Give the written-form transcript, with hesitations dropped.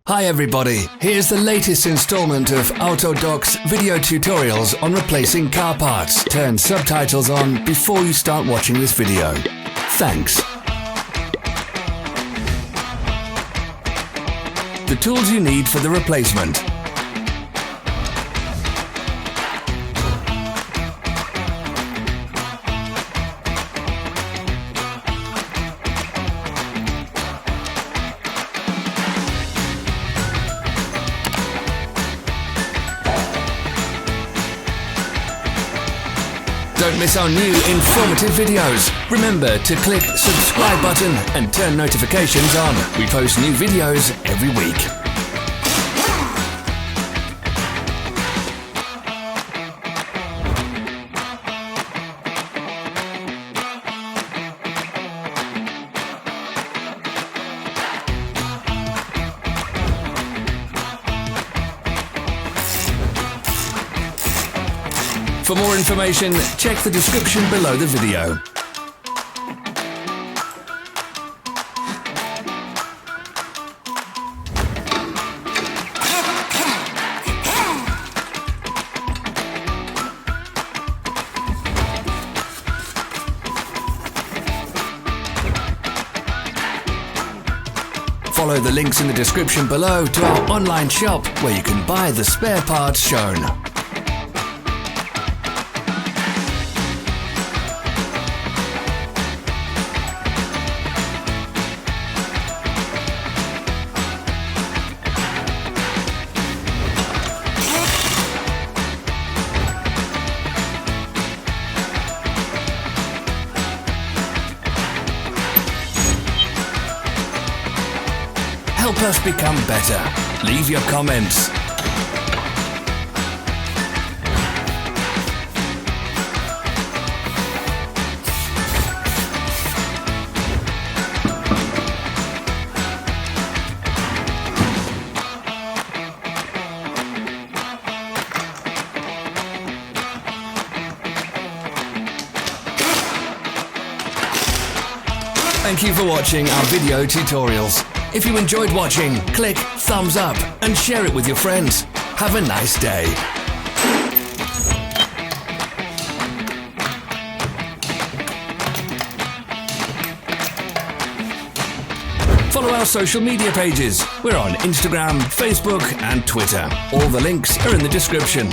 Hi everybody, here's the latest installment of Autodoc's video tutorials on replacing car parts. Turn subtitles on before you start watching this video. Thanks. The tools you need for the replacement. Don't miss our new informative videos. Remember to click subscribe button and turn notifications on. We post new videos every week. For more information, check the description below the video. Follow the links in the description below to our online shop where you can buy the spare parts shown. Help us become better. Leave your comments. Thank you for watching our video tutorials. If you enjoyed watching, click thumbs up and share it with your friends. Have a nice day. Follow our social media pages. We're on Instagram, Facebook and Twitter. All the links are in the description.